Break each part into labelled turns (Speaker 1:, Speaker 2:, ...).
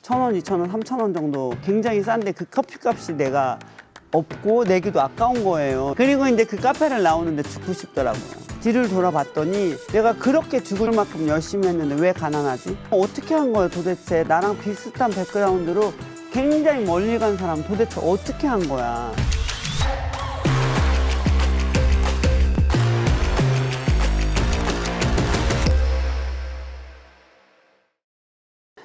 Speaker 1: 1,000원, 2,000원, 3,000원 정도 굉장히 싼데 그 커피값이 내가 없고 내기도 아까운 거예요. 그리고 이제 그 카페를 나오는데 죽고 싶더라고요. 뒤를 돌아봤더니 내가 그렇게 죽을 만큼 열심히 했는데 왜 가난하지? 어떻게 한 거예요 도대체? 나랑 비슷한 백그라운드로 굉장히 멀리 간 사람 도대체 어떻게 한 거야?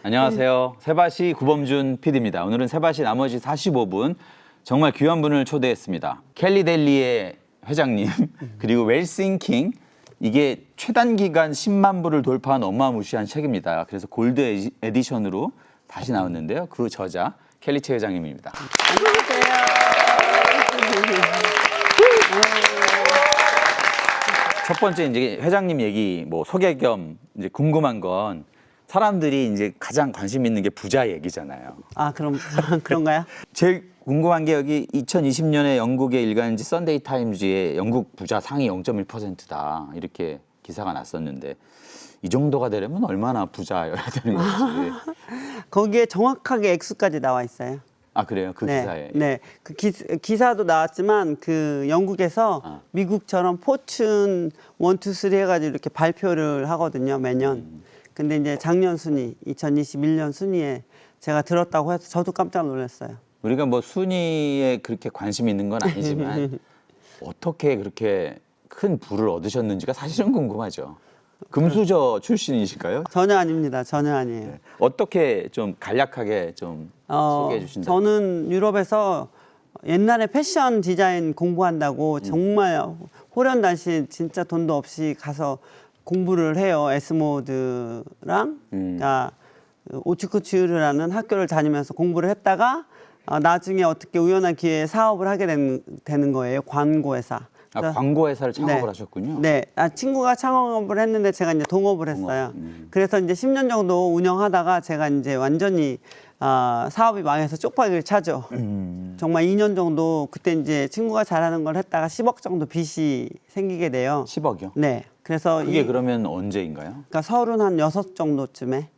Speaker 2: 안녕하세요. 세바시 구범준 PD입니다. 오늘은 세바시 나머지 45분 정말 귀한 분을 초대했습니다. 켈리 델리의 회장님 그리고 웰싱킹, 이게 최단 기간 10만 부를 돌파한 어마무시한 책입니다. 그래서 골드 에디션으로 다시 나왔는데요. 그 저자 켈리 최 회장님입니다. 첫 번째 이제 회장님 얘기 뭐 소개 겸 이제 궁금한 건, 사람들이 이제 가장 관심 있는 게 부자 얘기잖아요.
Speaker 1: 아, 그런가요?
Speaker 2: 제일 궁금한 게 여기 2020년에 영국의 일간지 썬데이 타임즈에 영국 부자 상위 0.1%다 이렇게 기사가 났었는데, 이 정도가 되려면 얼마나 부자여야 되는 건지.
Speaker 1: 거기에 정확하게 액수까지 나와 있어요.
Speaker 2: 아, 그래요? 그 기사에.
Speaker 1: 네, 그 기사도 나왔지만 그 영국에서 미국처럼 포춘 1, 2, 3 해가지고 이렇게 발표를 하거든요, 매년. 근데 이제 작년 순위, 2021년 순위에 제가 들었다고 해서 저도 깜짝 놀랐어요.
Speaker 2: 우리가 뭐 순위에 그렇게 관심이 있는 건 아니지만 어떻게 그렇게 큰 부를 얻으셨는지가 사실은 궁금하죠. 금수저 출신이실까요?
Speaker 1: 전혀 아닙니다. 전혀 아니에요.
Speaker 2: 네. 어떻게 좀 간략하게 좀 소개해 주신다.
Speaker 1: 저는 유럽에서 옛날에 패션 디자인 공부한다고 정말 호련단신 진짜 돈도 없이 가서 공부를 해요. 에스모드랑 오츠쿠츠르라는 학교를 다니면서 공부를 했다가 나중에 어떻게 우연한 기회에 사업을 하게 되는 거예요. 광고회사.
Speaker 2: 아, 광고회사를 창업을 하셨군요.
Speaker 1: 네, 친구가 창업을 했는데 제가 이제 동업을 했어요. 그래서 이제 10년 정도 운영하다가 제가 이제 완전히 사업이 망해서 쪽팔리를 차죠. 정말 2년 정도 그때 이제 친구가 잘하는 걸 했다가 10억 정도 빚이 생기게 돼요.
Speaker 2: 10억이요?
Speaker 1: 네. 그래서
Speaker 2: 그게 그러면 언제인가요?
Speaker 1: 그러니까 36 정도쯤에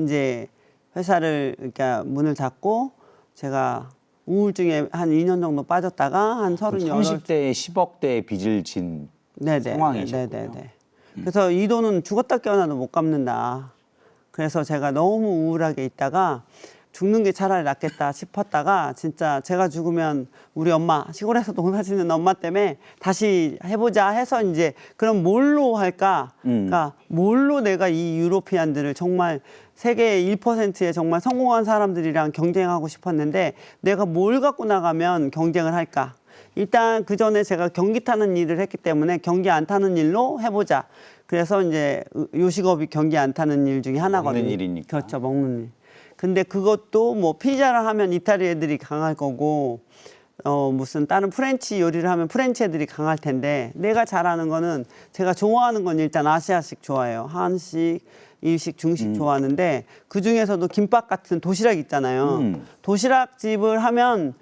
Speaker 1: 이제 회사를 그러니까 문을 닫고 제가 우울증에 한 2년 정도 빠졌다가 한 38.
Speaker 2: 30대에 10억대의 빚을 진 상황이셨군요.
Speaker 1: 네네네. 그래서 이 돈은 죽었다 깨어나도 못 갚는다. 그래서 제가 너무 우울하게 있다가 죽는 게 차라리 낫겠다 싶었다가 진짜 제가 죽으면 우리 엄마, 시골에서 농사 짓는 엄마 때문에 다시 해보자 해서 이제 그럼 뭘로 할까? 그러니까 뭘로 내가 이 유로피안들을 정말 세계 1%의 정말 성공한 사람들이랑 경쟁하고 싶었는데 내가 뭘 갖고 나가면 경쟁을 할까? 일단 그 전에 제가 경기 타는 일을 했기 때문에 경기 안 타는 일로 해보자. 그래서 이제 요식업이 경기 안 타는 일 중에 하나거든요.
Speaker 2: 먹는 일이니까.
Speaker 1: 그렇죠, 먹는 일. 근데 그것도 뭐 피자를 하면 이탈리 애들이 강할 거고 무슨 다른 프렌치 요리를 하면 프렌치 애들이 강할 텐데 내가 잘하는 거는 제가 좋아하는 건 일단 아시아식 좋아해요. 한식, 일식, 중식 좋아하는데 그 중에서도 김밥 같은 도시락 있잖아요. 도시락집을 하면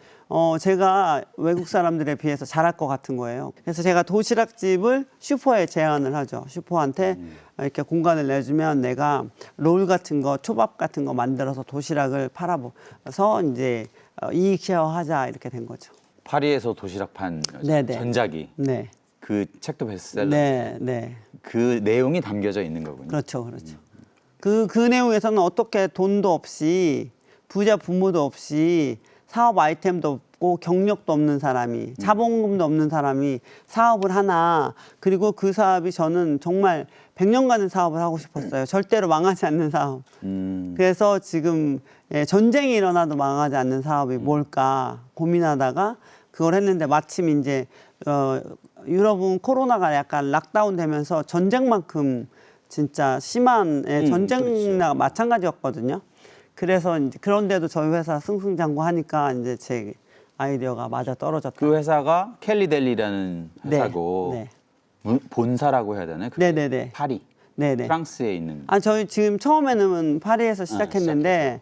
Speaker 1: 제가 외국 사람들에 비해서 잘할 것 같은 거예요. 그래서 제가 도시락집을 슈퍼에 제안을 하죠. 슈퍼한테 이렇게 공간을 내주면 내가 롤 같은 거, 초밥 같은 거 만들어서 도시락을 팔아서 이제 이익 쉐어하자 이렇게 된 거죠.
Speaker 2: 파리에서 도시락 판
Speaker 1: 네네.
Speaker 2: 전자기.
Speaker 1: 네.
Speaker 2: 그 책도 베스트셀러.
Speaker 1: 네, 네.
Speaker 2: 그 내용이 담겨져 있는 거군요.
Speaker 1: 그렇죠, 그렇죠. 그 내용에서는 어떻게 돈도 없이 부자 부모도 없이 사업 아이템도 없고 경력도 없는 사람이 자본금도 없는 사람이 사업을 하나, 그리고 그 사업이 저는 정말 100년 가는 사업을 하고 싶었어요. 절대로 망하지 않는 사업. 그래서 지금 전쟁이 일어나도 망하지 않는 사업이 뭘까 고민하다가 그걸 했는데 마침 이제 유럽은 코로나가 약간 락다운 되면서 전쟁만큼 진짜 심한 전쟁과 마찬가지였거든요. 그래서 이제 그런데도 저희 회사 승승장구하니까 이제 제 아이디어가 맞아 떨어졌다.
Speaker 2: 그 회사가 켈리 델리라는 회사고
Speaker 1: 네.
Speaker 2: 본사라고 해야 되나요?
Speaker 1: 네네네.
Speaker 2: 파리.
Speaker 1: 네네.
Speaker 2: 프랑스에 있는.
Speaker 1: 저희 지금 처음에는 파리에서 시작했는데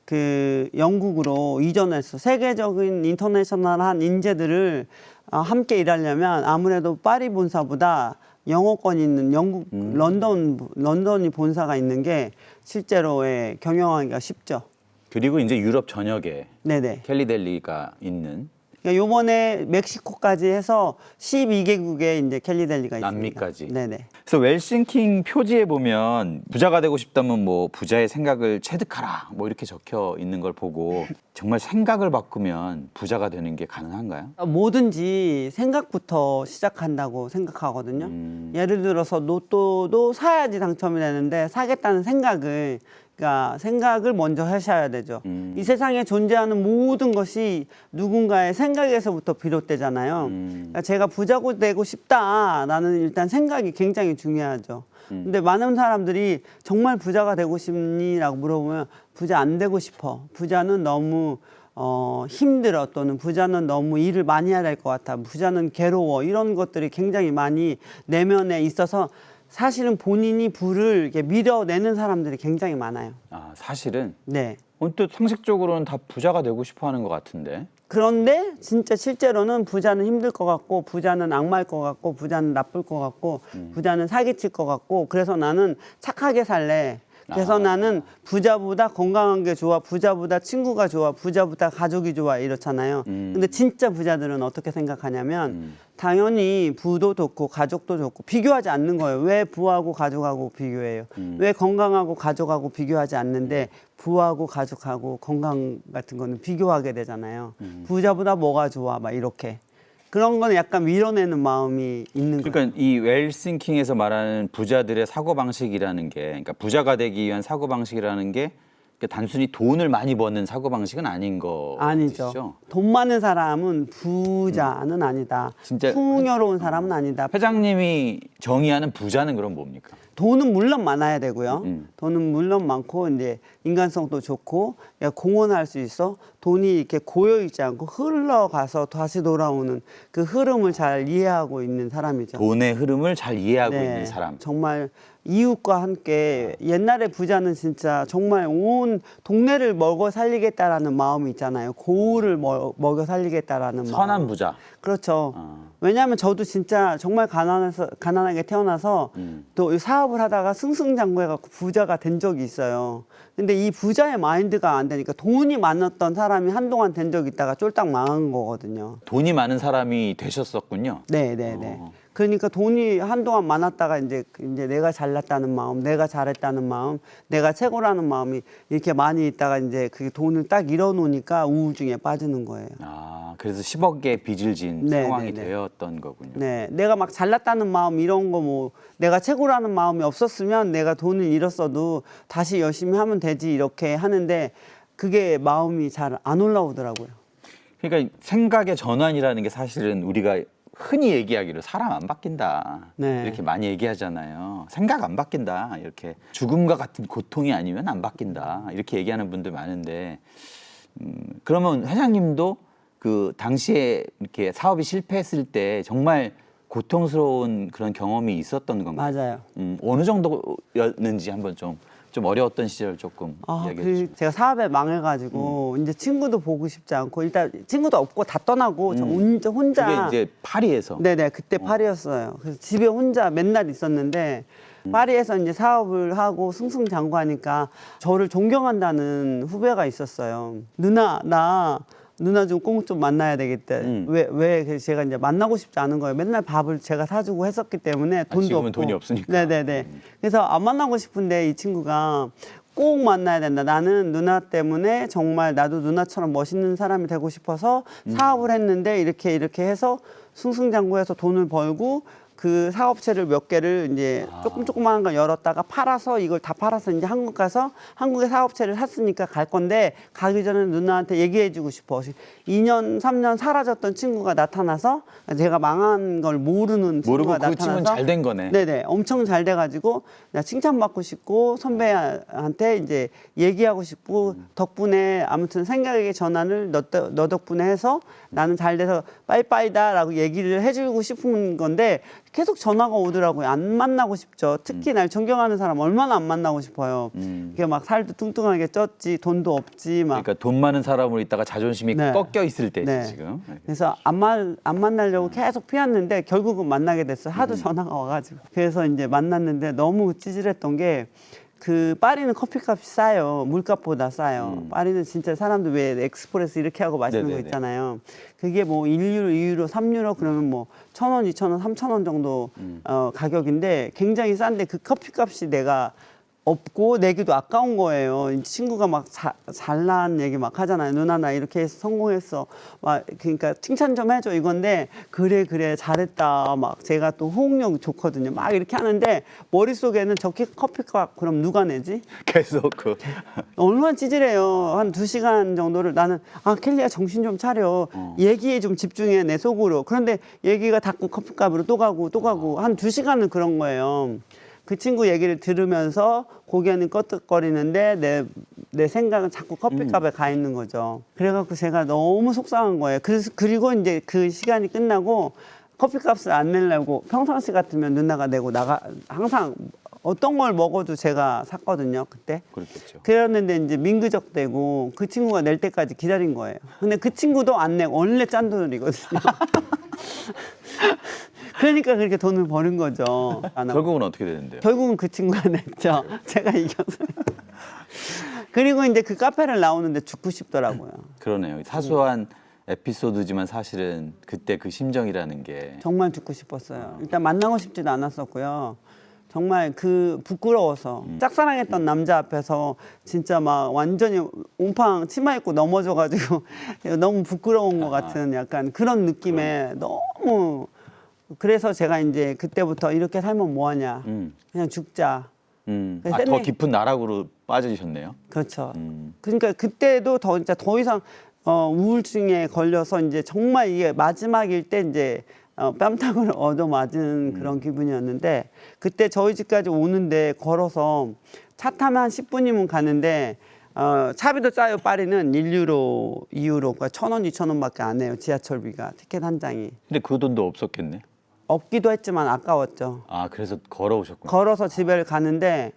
Speaker 1: 그 영국으로 이전해서 세계적인 인터내셔널한 인재들을 함께 일하려면 아무래도 파리 본사보다 영어권이 있는 영국 런던이 본사가 있는 게 실제로 경영하기가 쉽죠.
Speaker 2: 그리고 이제 유럽 전역에
Speaker 1: 네네.
Speaker 2: 켈리델리가 있는
Speaker 1: 그러니까 요번에 멕시코까지 해서 12개국에 이제 켈리델리가 있습니다.
Speaker 2: 남미까지.
Speaker 1: 네네.
Speaker 2: 그래서 웰싱킹 표지에 보면 부자가 되고 싶다면 뭐 부자의 생각을 체득하라 뭐 이렇게 적혀 있는 걸 보고 정말 생각을 바꾸면 부자가 되는 게 가능한가요?
Speaker 1: 뭐든지 생각부터 시작한다고 생각하거든요. 예를 들어서 로또도 사야지 당첨이 되는데 사겠다는 생각을 그러니까 생각을 먼저 하셔야 되죠. 이 세상에 존재하는 모든 것이 누군가의 생각에서부터 비롯되잖아요. 그러니까 제가 부자가 되고 싶다라는 일단 생각이 굉장히 중요하죠. 근데 많은 사람들이 정말 부자가 되고 싶니?라고 물어보면 부자 안 되고 싶어. 부자는 너무 힘들어 또는 부자는 너무 일을 많이 해야 될 것 같아. 부자는 괴로워. 이런 것들이 굉장히 많이 내면에 있어서 사실은 본인이 부를 이렇게 밀어내는 사람들이 굉장히 많아요.
Speaker 2: 아 사실은
Speaker 1: 네.
Speaker 2: 또 상식적으로는 다 부자가 되고 싶어하는 것 같은데.
Speaker 1: 그런데 진짜 실제로는 부자는 힘들 것 같고 부자는 악마일 것 같고 부자는 나쁠 것 같고 부자는 사기칠 것 같고 그래서 나는 착하게 살래. 그래서 나는 부자보다 건강한 게 좋아, 부자보다 친구가 좋아, 부자보다 가족이 좋아 이렇잖아요. 근데 진짜 부자들은 어떻게 생각하냐면 당연히 부도 좋고 가족도 좋고 비교하지 않는 거예요. 왜 부하고 가족하고 비교해요? 왜 건강하고 가족하고 비교하지 않는데 부하고 가족하고 건강 같은 거는 비교하게 되잖아요. 부자보다 뭐가 좋아 막 이렇게. 그런 거는 약간 밀어내는 마음이 있는 거예요.
Speaker 2: 그러니까 이 웰싱킹에서 말하는 부자들의 사고 방식이라는 게, 그러니까 부자가 되기 위한 사고 방식이라는 게 단순히 돈을 많이 버는 사고 방식은 아닌 거
Speaker 1: 아니죠.
Speaker 2: 뜻이죠?
Speaker 1: 돈 많은 사람은 부자는 아니다.
Speaker 2: 진짜
Speaker 1: 풍요로운 사람은 아니다.
Speaker 2: 회장님이 정의하는 부자는 그럼 뭡니까?
Speaker 1: 돈은 물론 많아야 되고요. 돈은 물론 많고 이제 인간성도 좋고 공헌할 수 있어. 돈이 이렇게 고여 있지 않고 흘러가서 다시 돌아오는 그 흐름을 잘 이해하고 있는 사람이죠.
Speaker 2: 돈의 흐름을 잘 이해하고
Speaker 1: 네,
Speaker 2: 있는 사람.
Speaker 1: 정말 이웃과 함께 옛날에 부자는 진짜 정말 온 동네를 먹어 살리겠다라는 마음이 있잖아요. 고을을 먹여 살리겠다라는 마음.
Speaker 2: 선한 부자.
Speaker 1: 그렇죠. 왜냐하면 저도 진짜 정말 가난하게 태어나서 또 사업을 하다가 승승장구해갖고 부자가 된 적이 있어요. 근데 이 부자의 마인드가 안 되니까 돈이 많았던 사람이 한동안 된 적이 있다가 쫄딱 망한 거거든요.
Speaker 2: 돈이 많은 사람이 되셨었군요.
Speaker 1: 네네네. 그러니까 돈이 한동안 많았다가 이제 내가 잘났다는 마음, 내가 잘했다는 마음, 내가 최고라는 마음이 이렇게 많이 있다가 이제 그 돈을 딱 잃어놓으니까 우울증에 빠지는 거예요.
Speaker 2: 아, 그래서 10억의 빚을 진
Speaker 1: 네,
Speaker 2: 상황이
Speaker 1: 네, 네.
Speaker 2: 되었던 거군요.
Speaker 1: 네, 내가 막 잘났다는 마음 이런 거 뭐 내가 최고라는 마음이 없었으면 내가 돈을 잃었어도 다시 열심히 하면 되지 이렇게 하는데 그게 마음이 잘 안 올라오더라고요.
Speaker 2: 그러니까 생각의 전환이라는 게 사실은 우리가 흔히 얘기하기로 사람 안 바뀐다
Speaker 1: 네.
Speaker 2: 이렇게 많이 얘기하잖아요. 생각 안 바뀐다 이렇게 죽음과 같은 고통이 아니면 안 바뀐다 이렇게 얘기하는 분들 많은데 그러면 회장님도 그 당시에 이렇게 사업이 실패했을 때 정말 고통스러운 그런 경험이 있었던 건가요?
Speaker 1: 맞아요.
Speaker 2: 어느 정도였는지 한번 좀 어려웠던 시절 조금 이야기해 주시죠.
Speaker 1: 제가 사업에 망해가지고 이제 친구도 보고 싶지 않고 일단 친구도 없고 다 떠나고 저 혼자
Speaker 2: 그게 이제 파리에서
Speaker 1: 네네 그때 파리였어요. 그래서 집에 혼자 맨날 있었는데 파리에서 이제 사업을 하고 승승장구하니까 저를 존경한다는 후배가 있었어요. 누나 좀 꼭 좀 만나야 되겠다. 왜? 그래서 제가 이제 만나고 싶지 않은 거예요. 맨날 밥을 제가 사주고 했었기 때문에 돈도
Speaker 2: 지금은
Speaker 1: 없고.
Speaker 2: 돈이 없으니까.
Speaker 1: 네네네. 그래서 안 만나고 싶은데 이 친구가 꼭 만나야 된다. 나는 누나 때문에 정말 나도 누나처럼 멋있는 사람이 되고 싶어서 사업을 했는데 이렇게 해서 승승장구해서 돈을 벌고 그 사업체를 몇 개를 이제 조그만한 걸 열었다가 팔아서 이걸 다 팔아서 이제 한국 가서 한국의 사업체를 샀으니까 갈 건데 가기 전에 누나한테 얘기해주고 싶어. 2년, 3년 사라졌던 친구가 나타나서 제가 망한 걸 모르는
Speaker 2: 모르고
Speaker 1: 친구가
Speaker 2: 그 친구는
Speaker 1: 나타나서
Speaker 2: 잘 된 거네.
Speaker 1: 네네, 엄청 잘 돼가지고 나 칭찬받고 싶고 선배한테 이제 얘기하고 싶고 덕분에 아무튼 생각의 전환을 너 덕분에 해서 나는 잘 돼서 빠이빠이다라고 얘기를 해주고 싶은 건데 계속 전화가 오더라고요. 안 만나고 싶죠. 특히 날 존경하는 사람 얼마나 안 만나고 싶어요. 이게 막 살도 뚱뚱하게 쪘지, 돈도 없지 막.
Speaker 2: 그러니까 돈 많은 사람으로 있다가 자존심이
Speaker 1: 네.
Speaker 2: 꺾여 있을 때지
Speaker 1: 네.
Speaker 2: 지금.
Speaker 1: 그래서 안 만나려고 계속 피했는데 결국은 만나게 됐어요. 하도 전화가 와가지고. 그래서 이제 만났는데 너무 찌질했던 게 그 파리는 커피값이 싸요. 물값보다 싸요. 파리는 진짜 사람들 왜 엑스프레스 이렇게 하고 마시는
Speaker 2: 네네네.
Speaker 1: 거 있잖아요. 그게 뭐 1유로, 2유로, 3유로 그러면 뭐 1,000원, 2,000원, 3,000원 정도 가격인데 굉장히 싼데 그 커피값이 내가 없고 내기도 아까운 거예요. 이 친구가 막 잘난 얘기 막 하잖아요. 누나 나 이렇게 해서 성공했어. 막 그러니까 칭찬 좀 해줘 이건데 그래 잘했다. 막 제가 또 호응력 좋거든요. 막 이렇게 하는데 머릿속에는 저렇게 커피값 그럼 누가 내지?
Speaker 2: 계속 그
Speaker 1: 얼마나 찌질해요. 한 2시간 정도를 나는 켈리야 정신 좀 차려. 얘기에 좀 집중해 내 속으로. 그런데 얘기가 닫고 커피값으로 또 가고 한 2시간은 그런 거예요. 그 친구 얘기를 들으면서 고개는 껐득거리는데 내 생각은 자꾸 커피값에 가 있는 거죠. 그래갖고 제가 너무 속상한 거예요. 그리고 이제 그 시간이 끝나고 커피값을 안 내려고 평상시 같으면 누나가 내고 항상 어떤 걸 먹어도 제가 샀거든요. 그때.
Speaker 2: 그렇겠죠.
Speaker 1: 그랬는데 이제 민그적대고 그 친구가 낼 때까지 기다린 거예요. 근데 그 친구도 안 내고 원래 짠돈이거든요. 그러니까 그렇게 돈을 버는 거죠.
Speaker 2: 결국은 어떻게 되는데요?
Speaker 1: 결국은 그 친구가 냈죠. 제가 이겨서. 그리고 이제 그 카페를 나오는데 죽고 싶더라고요.
Speaker 2: 그러네요. 사소한 에피소드지만 사실은 그때 그 심정이라는 게
Speaker 1: 정말 죽고 싶었어요. 일단 만나고 싶지도 않았었고요. 정말 부끄러워서 짝사랑했던 남자 앞에서 진짜 막 완전히 옴팡 치마 입고 넘어져가지고 너무 부끄러운 것 같은 약간 그런 느낌에 너무 그래서 제가 이제 그때부터 이렇게 살면 뭐하냐 그냥 죽자.
Speaker 2: 더 깊은 나락으로 빠지셨네요.
Speaker 1: 그렇죠. 그러니까 그때도 진짜 더 이상 우울증에 걸려서 이제 정말 이게 마지막일 때 이제 뺨따구를 얻어맞은 그런 기분이었는데 그때 저희 집까지 오는데 걸어서 차 타면 한 10분이면 가는데 차비도 싸요. 파리는 1유로, 2유로, 그러니까 1,000원, 2,000원밖에 안 해요. 지하철비가 티켓 한 장이.
Speaker 2: 근데 그 돈도 없었겠네.
Speaker 1: 없기도 했지만 아까웠죠.
Speaker 2: 그래서 걸어오셨구나.
Speaker 1: 걸어서 집에 가는데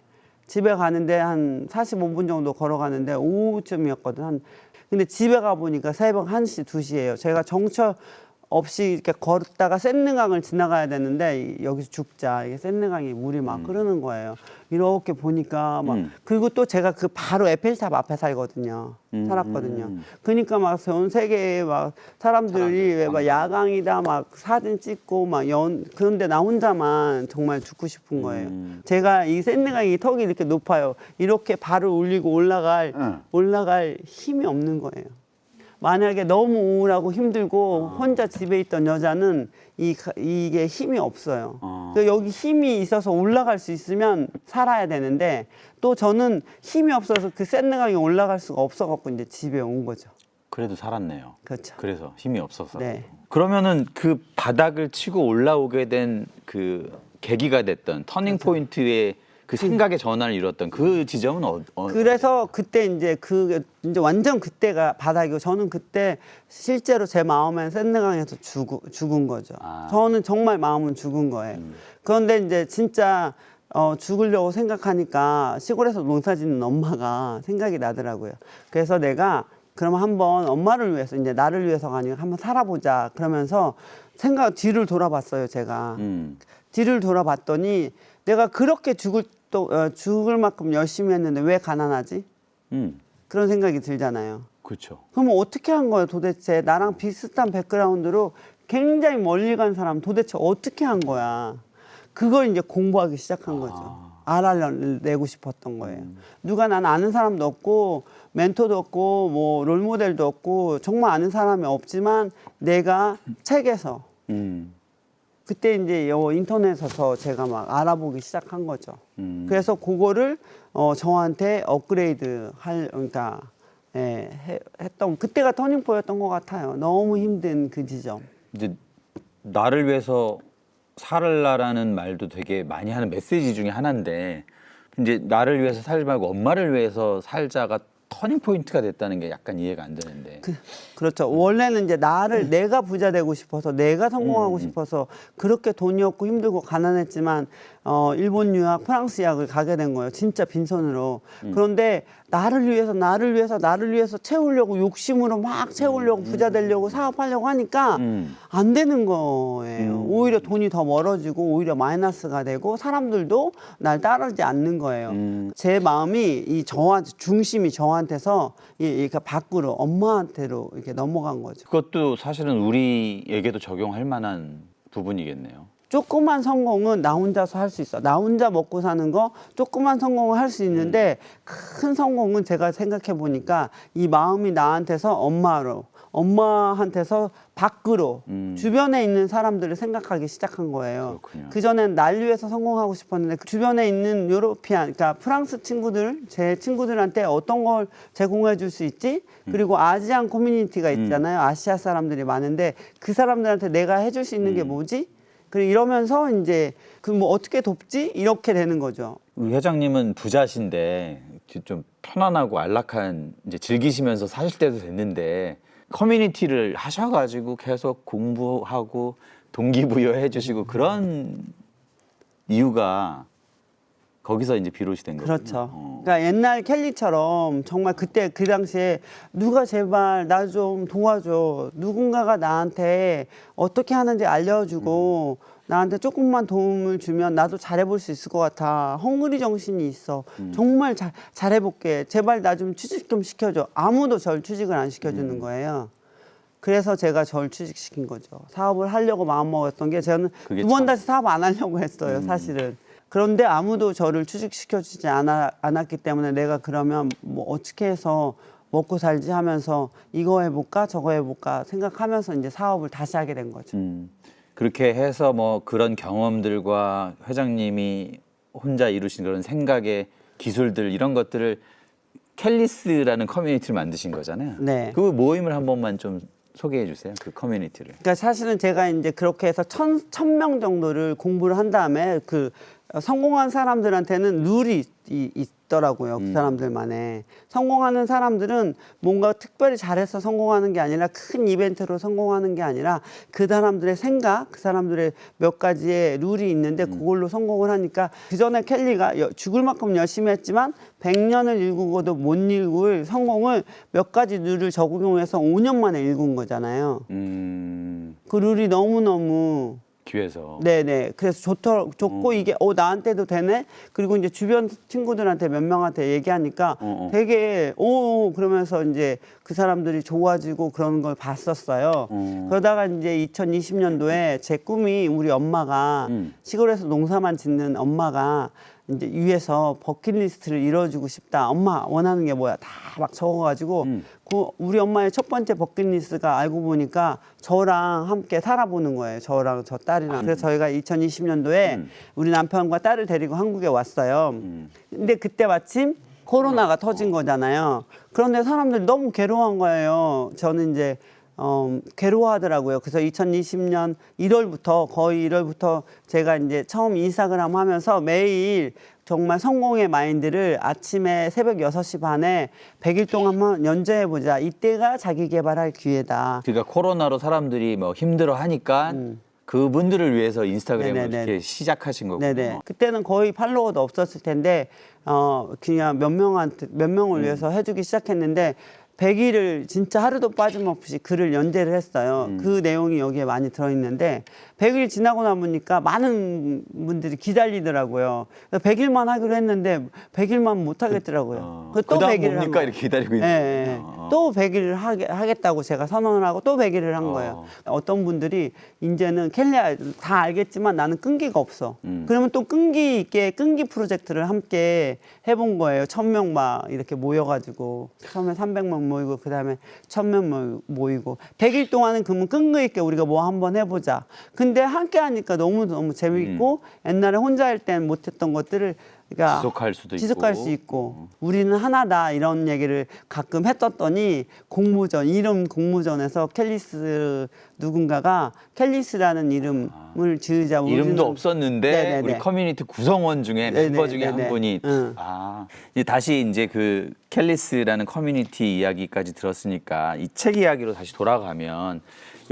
Speaker 1: 한 45분 정도 걸어가는데 오후쯤이었거든. 근데 집에 가 보니까 새벽 1시, 2시예요. 제가 정처 없이 이렇게 걷다가 샌느강을 지나가야 되는데 여기서 죽자. 이게 샌느강이 물이 막 흐르는 거예요. 이렇게 보니까 막 그리고 또 제가 그 바로 에펠탑 앞에 살았거든요. 그러니까 막 전 세계에 막 사람들이 왜 막 야광이다 막 사진 찍고 막 그런데 나 혼자만 정말 죽고 싶은 거예요. 제가 이 샌느강이 턱이 이렇게 높아요. 이렇게 발을 올리고 올라갈 힘이 없는 거예요. 만약에 너무 우울하고 힘들고 혼자 집에 있던 여자는 이게 힘이 없어요. 그러니까 여기 힘이 있어서 올라갈 수 있으면 살아야 되는데 또 저는 힘이 없어서 그 샌느강에 올라갈 수가 없어갖고 이제 집에 온 거죠.
Speaker 2: 그래도 살았네요.
Speaker 1: 그렇죠.
Speaker 2: 그래서 힘이 없어서.
Speaker 1: 네.
Speaker 2: 그러면은 그 바닥을 치고 올라오게 된 그 계기가 됐던 터닝 포인트의 그 생각의 전환을 이뤘던 그 지점은
Speaker 1: 그래서 그때 이제 이제 완전 그때가 바닥이고 저는 그때 실제로 제 마음엔 샌느강에서 죽은 거죠. 저는 정말 마음은 죽은 거예요. 그런데 이제 진짜 죽으려고 생각하니까 시골에서 농사 짓는 엄마가 생각이 나더라고요. 그래서 내가 그럼 한번 엄마를 위해서 이제 나를 위해서가 아니라 한번 살아보자 그러면서 뒤를 돌아봤어요. 제가 뒤를 돌아봤더니 내가 그렇게 죽을 만큼 열심히 했는데 왜 가난하지? 그런 생각이 들잖아요.
Speaker 2: 그렇죠.
Speaker 1: 그러면 어떻게 한 거예요 도대체? 나랑 비슷한 백그라운드로 굉장히 멀리 간 사람 도대체 어떻게 한 거야? 그걸 이제 공부하기 시작한 거죠. 알아내고 싶었던 거예요. 누가 난 아는 사람도 없고 멘토도 없고 뭐 롤모델도 없고 정말 아는 사람이 없지만 내가 책에서 그때 이제 인터넷에서 제가 막 알아보기 시작한 거죠. 그래서 그거를 저한테 업그레이드 그러니까 했던 그때가 터닝포였던 것 같아요. 너무 힘든 그 지점.
Speaker 2: 이제 나를 위해서 살라라는 말도 되게 많이 하는 메시지 중에 하나인데 이제 나를 위해서 살지 말고 엄마를 위해서 살자가 터닝 포인트가 됐다는 게 약간 이해가 안 되는데.
Speaker 1: 그렇죠. 원래는 이제 내가 부자 되고 싶어서 내가 성공하고 싶어서 그렇게 돈이 없고 힘들고 가난했지만 일본 유학, 프랑스 유학을 가게 된 거예요. 진짜 빈손으로. 그런데 나를 위해서 채우려고 욕심으로 막 채우려고 부자 되려고 사업하려고 하니까 안 되는 거예요. 오히려 돈이 더 멀어지고 오히려 마이너스가 되고 사람들도 날 따르지 않는 거예요. 제 마음이 중심이 저한테서 이렇게 밖으로 엄마한테로 이렇게 넘어간 거죠.
Speaker 2: 그것도 사실은 우리에게도 적용할 만한 부분이겠네요.
Speaker 1: 조그만 성공은 나 혼자서 할 수 있어. 나 혼자 먹고 사는 거 조그만 성공을 할 수 있는데 큰 성공은 제가 생각해 보니까 이 마음이 나한테서 엄마한테서 밖으로 주변에 있는 사람들을 생각하기 시작한 거예요.
Speaker 2: 그렇군요.
Speaker 1: 그전엔 날 위해서 성공하고 싶었는데 그 주변에 있는 유로피안, 그러니까 프랑스 친구들, 제 친구들한테 어떤 걸 제공해 줄 수 있지? 그리고 아시안 커뮤니티가 있잖아요. 아시아 사람들이 많은데 그 사람들한테 내가 해줄 수 있는 게 뭐지? 그리고 이러면서 이제 그 뭐 어떻게 돕지? 이렇게 되는 거죠.
Speaker 2: 우리 회장님은 부자신데 좀 편안하고 안락한 이제 즐기시면서 사실 때도 됐는데 커뮤니티를 하셔가지고 계속 공부하고 동기부여 해주시고 그런 이유가 거기서 이제 비롯이 된 거죠.
Speaker 1: 그렇죠. 그러니까 옛날 켈리처럼 정말 그때 그 당시에 누가 제발 나 좀 도와줘. 누군가가 나한테 어떻게 하는지 알려주고 나한테 조금만 도움을 주면 나도 잘해볼 수 있을 것 같아. 헝그리 정신이 있어. 정말 잘해볼게. 제발 나 좀 취직 좀 시켜줘. 아무도 절 취직을 안 시켜주는 거예요. 그래서 제가 절 취직시킨 거죠. 사업을 하려고 마음먹었던 게 저는
Speaker 2: 그게
Speaker 1: 두 번
Speaker 2: 참-
Speaker 1: 다시 사업 안 하려고 했어요, 사실은. 그런데 아무도 저를 취직시켜주지 않았기 때문에 내가 그러면 뭐 어떻게 해서 먹고 살지 하면서 이거 해볼까 저거 해볼까 생각하면서 이제 사업을 다시 하게 된 거죠.
Speaker 2: 그렇게 해서 뭐 그런 경험들과 회장님이 혼자 이루신 그런 생각의 기술들 이런 것들을 켈리스라는 커뮤니티를 만드신 거잖아요.
Speaker 1: 네.
Speaker 2: 그 모임을 한 번만 좀 소개해 주세요. 그 커뮤니티를.
Speaker 1: 그러니까 사실은 제가 이제 그렇게 해서 1,000명 정도를 공부를 한 다음에 그 성공한 사람들한테는 룰이 있더라고요. 그 사람들만의. 성공하는 사람들은 뭔가 특별히 잘해서 성공하는 게 아니라 큰 이벤트로 성공하는 게 아니라 그 사람들의 생각, 그 사람들의 몇 가지의 룰이 있는데 그걸로 성공을 하니까 그전에 켈리가 죽을 만큼 열심히 했지만 100년을 일구고도 못 일굴 성공을 몇 가지 룰을 적용해서 5년 만에 일군 거잖아요. 그 룰이 너무너무
Speaker 2: 귀에서.
Speaker 1: 네네. 그래서 좋고 이게 나한테도 되네. 그리고 이제 주변 친구들한테 몇 명한테 얘기하니까 되게 그러면서 이제 그 사람들이 좋아지고 그런 걸 봤었어요. 그러다가 이제 2020년도에 제 꿈이 우리 엄마가 시골에서 농사만 짓는 엄마가 이제 위에서 버킷리스트를 이뤄주고 싶다. 엄마 원하는 게 뭐야? 다 막 적어가지고 우리 엄마의 첫 번째 버킷리스트가 알고 보니까 저랑 함께 살아보는 거예요. 저랑 저 딸이랑. 그래서 저희가 2020년도에 우리 남편과 딸을 데리고 한국에 왔어요. 근데 그때 마침 코로나가 터진 거잖아요. 그런데 사람들이 너무 괴로워한 거예요. 저는 이제 괴로워하더라고요. 그래서 2020년 1월부터 거의 1월부터 제가 이제 처음 인스타그램 하면서 매일 정말 성공의 마인드를 아침에 새벽 6시 반에 100일 동안 한번 연재해보자. 이때가 자기 개발할 기회다.
Speaker 2: 그러니까 코로나로 사람들이 뭐 힘들어 하니까 그분들을 위해서 인스타그램을
Speaker 1: 네네네.
Speaker 2: 이렇게 시작하신 거군요.
Speaker 1: 네네. 그때는 거의 팔로워도 없었을 텐데 그냥 몇 명을 위해서 해주기 시작했는데 100일을 진짜 하루도 빠짐없이 글을 연재를 했어요. 그 내용이 여기에 많이 들어있는데 100일 지나고 나보니까 많은 분들이 기다리더라고요. 100일만 하기로 했는데 100일만 못 하겠더라고요. 그래서 또
Speaker 2: 그다음
Speaker 1: 100일을 한
Speaker 2: 뭡니까
Speaker 1: 거예요.
Speaker 2: 이렇게 기다리고 있는
Speaker 1: 예,
Speaker 2: 거군요.
Speaker 1: 또 100일을 하겠다고 제가 선언을 하고 또 100일을 한 거예요. 어떤 분들이 이제는 켈리야 다 알겠지만 나는 끈기가 없어. 그러면 또 끈기 있게 끈기 프로젝트를 함께 해본 거예요. 1,000명 막 이렇게 모여가지고 처음에 300명 모이고 그다음에 1,000명 모이고 100일 동안은 그러면 끈기 있게 우리가 뭐 한번 해보자. 근데 함께 하니까 너무너무 재밌고 옛날에 혼자 할 땐 못했던 것들을 그러니까
Speaker 2: 지속할 수도
Speaker 1: 수 있고 우리는 하나다 이런 얘기를 가끔 했었더니 이름 공모전에서 켈리스 누군가가 켈리스라는 이름을 지으자.
Speaker 2: 이름도
Speaker 1: 우리는-
Speaker 2: 없었는데
Speaker 1: 네네네.
Speaker 2: 우리 커뮤니티 구성원 중에 멤버 중에 한 분이 이제 다시 이제 그 켈리스라는 커뮤니티 이야기까지 들었으니까 이 책 이야기로 다시 돌아가면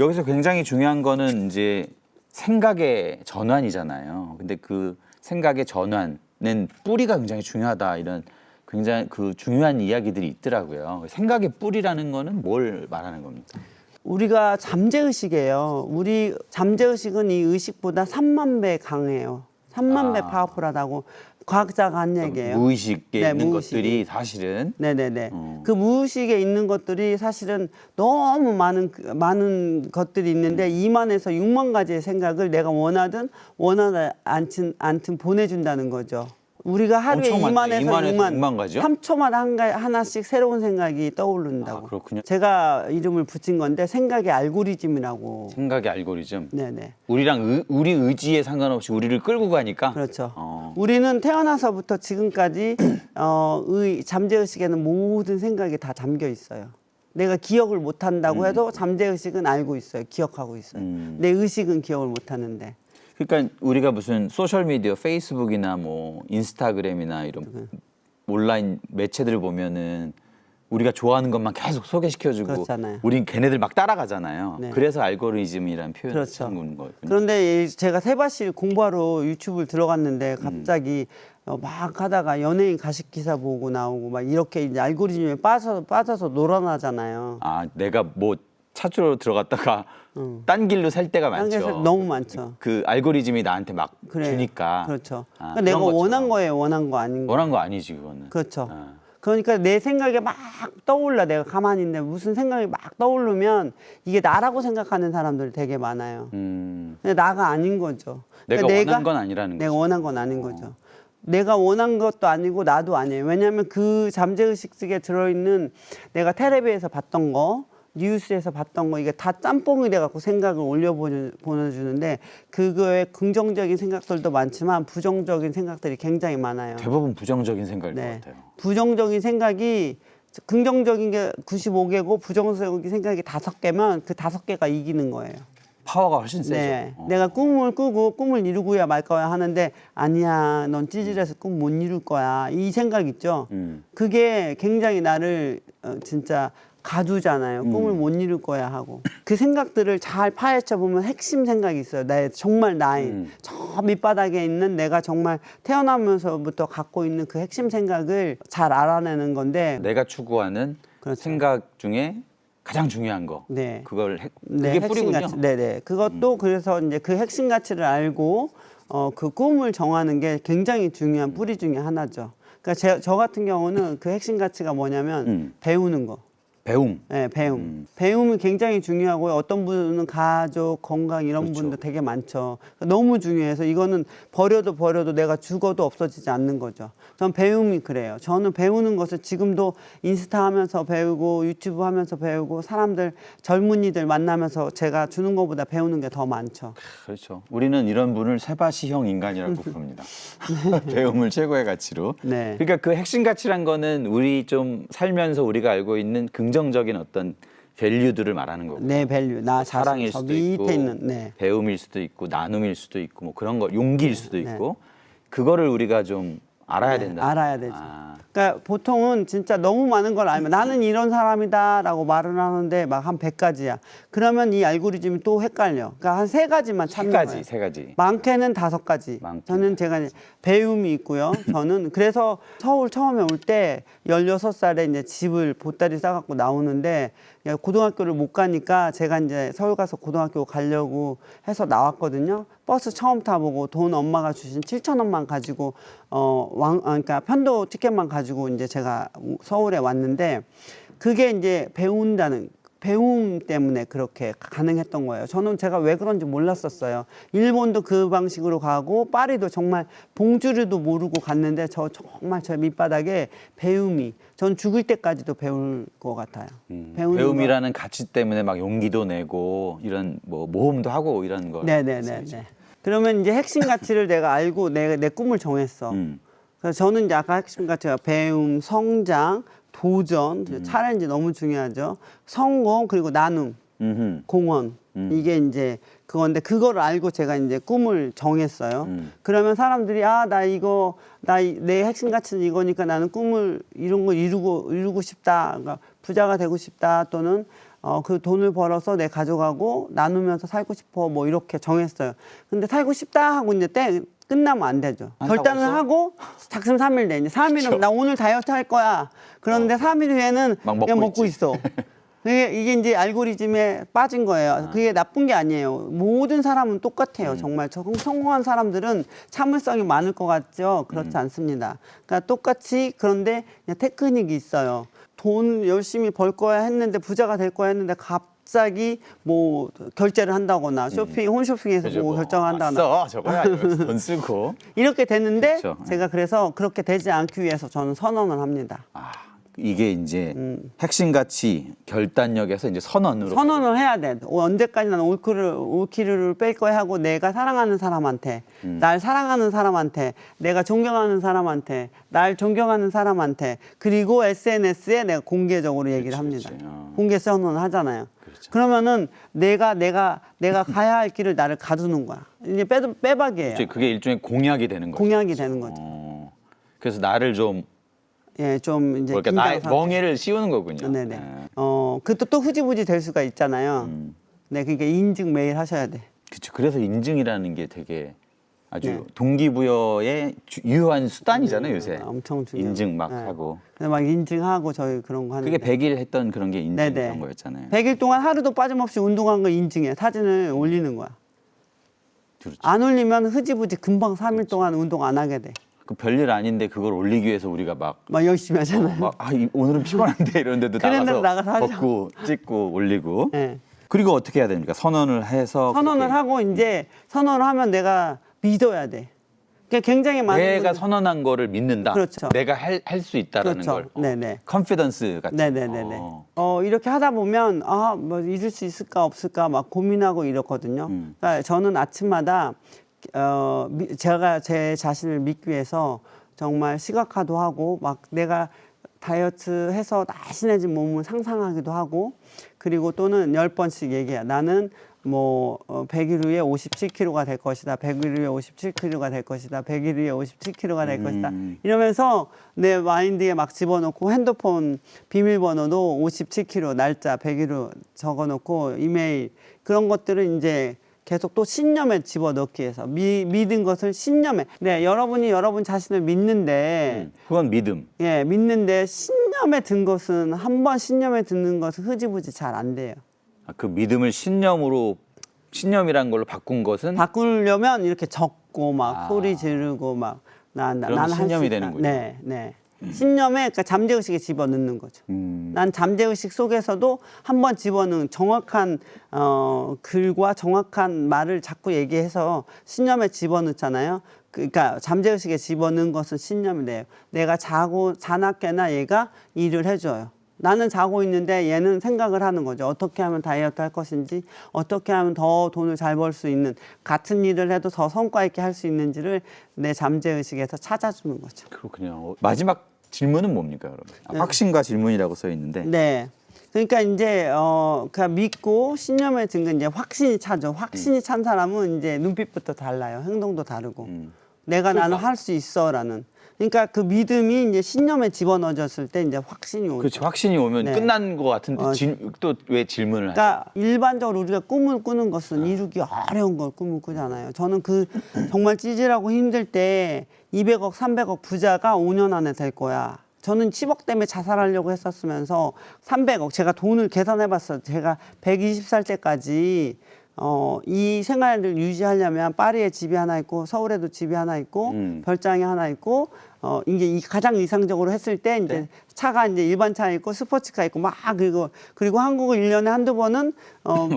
Speaker 2: 여기서 굉장히 중요한 거는 이제 생각의 전환이잖아요. 근데 그 생각의 전환은 뿌리가 굉장히 중요하다 이런 굉장히 그 중요한 이야기들이 있더라고요. 생각의 뿌리라는 거는 뭘 말하는 겁니까?
Speaker 1: 우리가 잠재의식이에요. 우리 잠재의식은 이 의식보다 3만 배 강해요. 3만 배 파워풀하다고 과학자가 한 얘기예요.
Speaker 2: 무의식에
Speaker 1: 네,
Speaker 2: 있는
Speaker 1: 무의식이.
Speaker 2: 것들이 사실은
Speaker 1: 네네네. 그 무의식에 있는 것들이 사실은 너무 많은 것들이 있는데 2만에서 6만 가지의 생각을 내가 원하든 원하지 않든 보내준다는 거죠. 우리가 하루에
Speaker 2: 엄청 많네.
Speaker 1: 2만에서
Speaker 2: 2만에서
Speaker 1: 6만,
Speaker 2: 6만 가지요?
Speaker 1: 3초마다 하나씩 새로운 생각이 떠오른다고.
Speaker 2: 아, 그렇군요.
Speaker 1: 제가 이름을 붙인 건데 생각의 알고리즘이라고.
Speaker 2: 생각의 알고리즘.
Speaker 1: 네네.
Speaker 2: 우리 의지에 상관없이 우리를 끌고 가니까.
Speaker 1: 그렇죠.
Speaker 2: 어.
Speaker 1: 우리는 태어나서부터 지금까지 잠재의식에는 모든 생각이 다 잠겨 있어요. 내가 기억을 못 한다고 해도 잠재의식은 알고 있어요. 기억하고 있어요. 내 의식은 기억을 못 하는데.
Speaker 2: 그러니까 우리가 무슨 소셜 미디어, 페이스북이나 뭐 인스타그램이나 이런 온라인 매체들을 보면은 우리가 좋아하는 것만 계속 소개시켜주고
Speaker 1: 그렇잖아요.
Speaker 2: 우린 걔네들 막 따라가잖아요.
Speaker 1: 네.
Speaker 2: 그래서 알고리즘이라는 표현을
Speaker 1: 그렇죠.
Speaker 2: 쓰는 거거든요.
Speaker 1: 그런데 제가 세바시 공부하러 유튜브를 들어갔는데 갑자기 막 하다가 연예인 가십 기사 보고 나오고 막 이렇게 이제 알고리즘에 빠져서 놀아나잖아요.
Speaker 2: 아, 내가 뭐 찾으러 들어갔다가 딴 길로 살 때가 많죠.
Speaker 1: 딴 길로 너무 많죠.
Speaker 2: 그 알고리즘이 나한테 막
Speaker 1: 그래요.
Speaker 2: 주니까.
Speaker 1: 그렇죠.
Speaker 2: 아,
Speaker 1: 그러니까 내가
Speaker 2: 그런
Speaker 1: 원한
Speaker 2: 것처럼.
Speaker 1: 거예요, 원한 거 아닌 거.
Speaker 2: 원한 거 아니지 그거는.
Speaker 1: 그렇죠.
Speaker 2: 아.
Speaker 1: 그러니까 내 생각에 막 떠올라. 내가 가만히 있는데 무슨 생각이 막 떠오르면 이게 나라고 생각하는 사람들이 되게 많아요. 근데 나가 아닌 거죠.
Speaker 2: 내가
Speaker 1: 그러니까
Speaker 2: 원한 건 아니라는
Speaker 1: 내가
Speaker 2: 거죠.
Speaker 1: 원한 건 아닌 거죠. 내가 원한 것도 아니고 나도 아니에요. 왜냐하면 그 잠재의식 속에 들어있는 내가 텔레비에서 봤던 거, 뉴스에서 봤던 거 이게 다 짬뽕이 돼갖고 생각을 보내주는데 그거에 긍정적인 생각들도 많지만 부정적인 생각들이 굉장히 많아요.
Speaker 2: 대부분 부정적인 생각일 것 같아요.
Speaker 1: 부정적인 생각이 긍정적인 게 95개고 부정적인 생각이 5개면 그 5개가 이기는 거예요.
Speaker 2: 파워가 훨씬 세죠.
Speaker 1: 네. 내가 꿈을 꾸고 꿈을 이루고야 말 거야 하는데 아니야, 넌 찌질해서 꿈 못 이룰 거야. 이 생각 있죠. 그게 굉장히 나를 진짜 가두잖아요. 꿈을 못 이룰 거야 하고. 그 생각들을 잘 파헤쳐 보면 핵심 생각이 있어요. 정말 나인. 저 밑바닥에 있는 내가 정말 태어나면서부터 갖고 있는 그 핵심 생각을 잘 알아내는 건데.
Speaker 2: 내가 추구하는
Speaker 1: 그렇죠.
Speaker 2: 생각 중에 가장 중요한 거.
Speaker 1: 네.
Speaker 2: 그게
Speaker 1: 핵심
Speaker 2: 뿌리군요.
Speaker 1: 가치. 네네. 그것도 그래서 이제 그 핵심 가치를 알고 그 꿈을 정하는 게 굉장히 중요한 뿌리 중에 하나죠. 그러니까 저 같은 경우는 그 핵심 가치가 뭐냐면 배우는 거.
Speaker 2: 배움.
Speaker 1: 네, 배움. 배움이 굉장히 중요하고요. 어떤 분은 가족, 건강 이런
Speaker 2: 그렇죠.
Speaker 1: 분도 되게 많죠. 너무 중요해서 이거는 버려도 내가 죽어도 없어지지 않는 거죠. 전 배움이 그래요. 저는 배우는 것을 지금도 인스타 하면서 배우고 유튜브 하면서 배우고 사람들, 젊은이들 만나면서 제가 주는 것보다 배우는 게 더 많죠.
Speaker 2: 그렇죠. 우리는 이런 분을 세바시형 인간이라고 부릅니다. 배움을 최고의 가치로.
Speaker 1: 네.
Speaker 2: 그러니까 그 핵심 가치란 거는 우리 좀 살면서 우리가 알고 있는 긍정적인 어떤 밸류들을 말하는 거고.
Speaker 1: 내 밸류, 나 자신,
Speaker 2: 사랑일
Speaker 1: 저
Speaker 2: 수도
Speaker 1: 밑에
Speaker 2: 있고,
Speaker 1: 있는, 네.
Speaker 2: 배움일 수도 있고, 나눔일 수도 있고, 뭐 그런 거, 용기일 수도 있고, 그거를 우리가 좀 알아야 된다.
Speaker 1: 알아야 되죠.
Speaker 2: 아,
Speaker 1: 그러니까 보통은 진짜 너무 많은 걸 알면 나는 이런 사람이다라고 말을 하는데 막 한 100가지야. 그러면 이 알고리즘이 또 헷갈려. 그러니까 한 3가지만 찾는 거예요.
Speaker 2: 세 가지.
Speaker 1: 많게는 5가지.
Speaker 2: 많게는
Speaker 1: 저는 제가 이제 배움이 있고요. 저는 그래서 서울 처음에 올 때 16살에 이제 집을 보따리 싸갖고 나오는데 고등학교를 못 가니까 제가 이제 서울 가서 고등학교 가려고 해서 나왔거든요. 버스 처음 타보고 돈 엄마가 주신 7,000원만 가지고 그러니까 편도 티켓만 가지고 이제 제가 서울에 왔는데 그게 이제 배움 때문에 그렇게 가능했던 거예요. 저는 제가 왜 그런지 몰랐었어요. 일본도 그 방식으로 가고 파리도 정말 봉주르도 모르고 갔는데 정말 저 밑바닥에 배움이 전 죽을 때까지도 배울 것 같아요.
Speaker 2: 배움이라는 가치 때문에 막 용기도 내고 이런 뭐 모험도 하고 이런 거.
Speaker 1: 네네네. 그러면 이제 핵심 가치를 내가 알고 내 꿈을 정했어. 그래서 저는 이제 아까 핵심 가치가 배움, 성장, 도전, 챌린지 너무 중요하죠. 성공 그리고 나눔, 공헌 이게 이제 그건데 그거를 알고 제가 이제 꿈을 정했어요. 그러면 사람들이 내 핵심 가치는 이거니까 나는 꿈을 이런 거 이루고 싶다. 그러니까 부자가 되고 싶다 또는 그 돈을 벌어서 내 가족하고 나누면서 살고 싶어 뭐 이렇게 정했어요. 근데 살고 싶다 하고 이제 끝나면 안 되죠.
Speaker 2: 한다고
Speaker 1: 결단을
Speaker 2: 해서?
Speaker 1: 하고 작심 3일 돼. 이제 3일은
Speaker 2: 그쵸.
Speaker 1: 나 오늘 다이어트 할 거야. 그런데 3일 후에는
Speaker 2: 막
Speaker 1: 그냥
Speaker 2: 먹고
Speaker 1: 먹고
Speaker 2: 있지.
Speaker 1: 있어. 이게 이제 알고리즘에 빠진 거예요. 그게 나쁜 게 아니에요. 모든 사람은 똑같아요. 정말 성공한 사람들은 참을성이 많을 것 같죠. 그렇지 않습니다. 그러니까 똑같이 그런데 그냥 테크닉이 있어요. 돈 열심히 벌 거야 했는데 부자가 될 거야 했는데 갑자기 뭐 결제를 한다거나 홈쇼핑에서
Speaker 2: 그죠,
Speaker 1: 뭐
Speaker 2: 뭐,
Speaker 1: 결정한다거나
Speaker 2: 써 저거야 이러면서 돈 쓰고.
Speaker 1: 이렇게 됐는데
Speaker 2: 그렇죠.
Speaker 1: 제가 그래서 그렇게 되지 않기 위해서 저는 선언을 합니다.
Speaker 2: 아, 이게 이제 핵심 가치 결단력에서 이제 선언으로.
Speaker 1: 선언을 해야 돼. 언제까지 나는 올킬을 뺄 거야 하고 내가 사랑하는 사람한테, 날 사랑하는 사람한테, 내가 존경하는 사람한테, 날 존경하는 사람한테, 그리고 SNS에 내가 공개적으로 얘기를 합니다.
Speaker 2: 그렇지.
Speaker 1: 공개 선언을 하잖아요.
Speaker 2: 그렇죠.
Speaker 1: 그러면은 내가 가야 할 길을 나를 가두는 거야. 이제 빼박이에요.
Speaker 2: 그게 일종의 공약이 되는 거죠.
Speaker 1: 공약이 되는 거죠.
Speaker 2: 그래서 나를 좀
Speaker 1: 예, 좀 이제
Speaker 2: 그러니까
Speaker 1: 긴장
Speaker 2: 나의
Speaker 1: 상태.
Speaker 2: 멍해를 씌우는 거군요.
Speaker 1: 네네.
Speaker 2: 예.
Speaker 1: 그것도 또 흐지부지 될 수가 있잖아요. 네, 그러니까 인증 매일 하셔야 돼.
Speaker 2: 그렇죠. 그래서 인증이라는 게 되게 아주
Speaker 1: 네.
Speaker 2: 동기부여의 유효한 수단이잖아요, 요새.
Speaker 1: 엄청 중요해요.
Speaker 2: 인증 막
Speaker 1: 네.
Speaker 2: 하고.
Speaker 1: 그래서 막 인증하고 저희 그런 거 하는데.
Speaker 2: 그게 100일 했던 그런 게 인증
Speaker 1: 네네.
Speaker 2: 그런 거였잖아요.
Speaker 1: 100일 동안 하루도 빠짐없이 운동한 거 인증해. 사진을 올리는 거야.
Speaker 2: 그렇죠.
Speaker 1: 안 올리면 흐지부지 금방 3일 동안 운동 안 하게 돼.
Speaker 2: 그 별일 아닌데 그걸 올리기 위해서 우리가 막
Speaker 1: 막 열심히 하잖아요.
Speaker 2: 오늘은 피곤한데 이런데도
Speaker 1: 그런데도
Speaker 2: 나가서
Speaker 1: 나가서
Speaker 2: 걷고 찍고 올리고.
Speaker 1: 네.
Speaker 2: 그리고 어떻게 해야 됩니까? 선언을 해서
Speaker 1: 선언을
Speaker 2: 그렇게
Speaker 1: 하고 이제 선언을 하면 내가 믿어야 돼. 그게 굉장히 많은
Speaker 2: 내가
Speaker 1: 분들-
Speaker 2: 선언한 거를 믿는다.
Speaker 1: 그렇죠.
Speaker 2: 내가 할 수 있다라는
Speaker 1: 그렇죠.
Speaker 2: 걸.
Speaker 1: 네네.
Speaker 2: 컨피던스 같은.
Speaker 1: 네네네네.
Speaker 2: 어.
Speaker 1: 이렇게 하다 보면 뭐 잊을 수 있을까 없을까 막 고민하고 이렇거든요. 그러니까 저는 아침마다 제가 제 자신을 믿기 위해서 정말 시각화도 하고 막 내가 다이어트 해서 날씬해진 몸을 상상하기도 하고 그리고 또는 10번씩 얘기해. 나는 뭐 100일 후에 57kg가 될 것이다. 100일 후에 57kg가 될 것이다. 100일 후에 57kg가 될 것이다. 이러면서 내 마인드에 막 집어넣고 핸드폰 비밀번호도 57kg 날짜 100일 후 적어놓고 이메일 그런 것들을 이제 계속 또 신념에 집어넣기 위해서 믿은 것을 신념에 네 여러분이 여러분 자신을 믿는데
Speaker 2: 그건 믿음.
Speaker 1: 예 믿는데 신념에 든 것은 한 번 신념에 드는 것은 흐지부지 잘 안 돼요.
Speaker 2: 그 믿음을 신념이란 걸로 바꾼 것은
Speaker 1: 바꾸려면 이렇게 적고 막
Speaker 2: 아.
Speaker 1: 소리 지르고 막
Speaker 2: 그러면
Speaker 1: 나는 할 수
Speaker 2: 신념이
Speaker 1: 있다.
Speaker 2: 되는군요.
Speaker 1: 네, 네. 신념에 그러니까 잠재의식에 집어넣는 거죠. 난 잠재의식 속에서도 한번 집어넣은 정확한 글과 정확한 말을 자꾸 얘기해서 신념에 집어넣잖아요. 그러니까 잠재의식에 집어넣은 것은 신념이 돼요. 내가 자나깨나 얘가 일을 해줘요. 나는 자고 있는데 얘는 생각을 하는 거죠. 어떻게 하면 다이어트 할 것인지, 어떻게 하면 더 돈을 잘 벌 수 있는, 같은 일을 해도 더 성과 있게 할 수 있는지를 내 잠재의식에서 찾아주는 거죠.
Speaker 2: 그렇군요. 마지막 질문은 뭡니까, 그러면? 확신과 질문이라고 써 있는데.
Speaker 1: 네. 그러니까 이제 그냥 믿고 신념에 든 건 이제 확신이 차죠. 확신이 찬 사람은 이제 눈빛부터 달라요. 행동도 다르고. 내가 나는 할 수 있어라는. 그러니까 그 믿음이 이제 신념에 집어넣어졌을 때 이제 확신이 오죠.
Speaker 2: 그렇죠. 확신이 오면
Speaker 1: 네.
Speaker 2: 끝난 것 같은데 또 왜 질문을 하죠?
Speaker 1: 그러니까 일반적으로 우리가 꿈을 꾸는 것은 이루기 어려운 걸 꿈을 꾸잖아요. 저는 그 정말 찌질하고 힘들 때 200억, 300억 부자가 5년 안에 될 거야. 저는 10억 때문에 자살하려고 했었으면서 300억 제가 돈을 계산해봤어요. 제가 120살 때까지 이 생활을 유지하려면 파리에 집이 하나 있고 서울에도 집이 하나 있고 별장이 하나 있고 이게 가장 이상적으로 했을 때 이제
Speaker 2: 네.
Speaker 1: 차가 이제 일반 차 있고 스포츠카 있고 막 그리고 한국을 1년에 한두 번은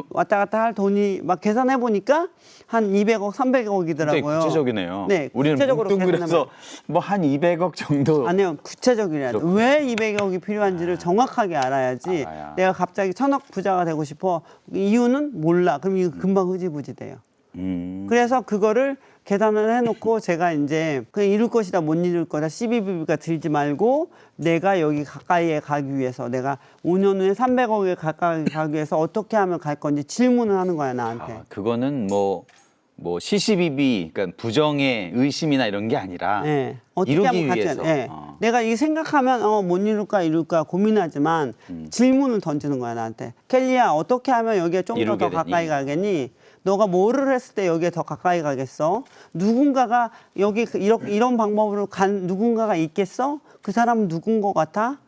Speaker 1: 왔다 갔다 할 돈이 막 계산해 보니까 한 200억, 300억이더라고요.
Speaker 2: 굉장히 구체적이네요.
Speaker 1: 네,
Speaker 2: 우리는
Speaker 1: 구체적으로
Speaker 2: 뭉뚱그려서 뭐 한 200억 정도.
Speaker 1: 아니요, 구체적이래야 돼. 왜 200억이 필요한지를 정확하게 알아야지.
Speaker 2: 알아야.
Speaker 1: 내가 갑자기 1000억 부자가 되고 싶어. 이유는 몰라. 그럼 이거 금방 흐지부지 돼요. 그래서 그거를 계산을 해놓고 제가 이제 그냥 이룰 것이다 못 이룰 거다 시비비비가 들지 말고 내가 여기 가까이에 가기 위해서 내가 5년 후에 300억에 가까이 가기 위해서 어떻게 하면 갈 건지 질문을 하는 거야 나한테.
Speaker 2: 그거는 뭐 시시비비, 그러니까 부정의 의심이나 이런 게 아니라
Speaker 1: 네. 어떻게
Speaker 2: 이루기
Speaker 1: 하면 같이
Speaker 2: 위해서.
Speaker 1: 네. 내가 이 생각하면 못 이룰까 고민하지만 질문을 던지는 거야 나한테. 켈리야 어떻게 하면 여기에 좀 더
Speaker 2: 이루게
Speaker 1: 가까이
Speaker 2: 되니?
Speaker 1: 가겠니? 너가 뭐를 했을 때 여기에 더 가까이 가겠어? 누군가가 여기 이런 방법으로 간 누군가가 있겠어? 그 사람은 누군 것 같아?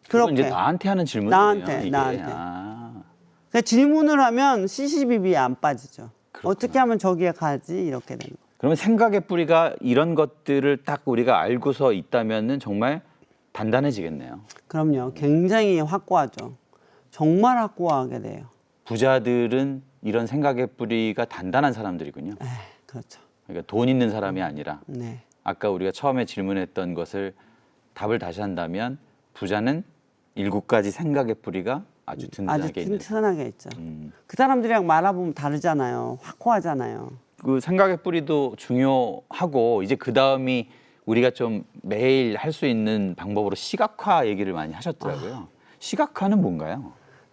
Speaker 2: 그건 이제
Speaker 1: 그렇게.
Speaker 2: 나한테 하는 질문이에요.
Speaker 1: 나한테,
Speaker 2: 이게.
Speaker 1: 나한테.
Speaker 2: 아,
Speaker 1: 그러니까 질문을 하면 CCBB에 안 빠지죠.
Speaker 2: 그렇구나.
Speaker 1: 어떻게 하면 저기에 가지? 이렇게 되는 거예요.
Speaker 2: 그러면 생각의 뿌리가 이런 것들을 딱 우리가 알고서 있다면은 정말 단단해지겠네요.
Speaker 1: 그럼요. 굉장히 확고하죠. 정말 확고하게 돼요.
Speaker 2: 부자들은 이런 생각의 뿌리가 단단한 사람들이군요.
Speaker 1: 그렇죠.
Speaker 2: 그러니까 돈 있는 사람이 아니라
Speaker 1: 네.
Speaker 2: 아까 우리가 처음에 질문했던 것을 답을 다시 한다면 부자는 7가지 생각의 뿌리가 아주
Speaker 1: 아주
Speaker 2: 든든하게 있는.
Speaker 1: 튼튼하게 있죠.
Speaker 2: 음.
Speaker 1: 그 사람들이랑 말아보면 다르잖아요. 확고하잖아요.
Speaker 2: 그 생각의 뿌리도 중요하고 이제 그 다음이 우리가 좀 매일 할 수 있는 방법으로 시각화 얘기를 많이 하셨더라고요. 시각화는 뭔가요?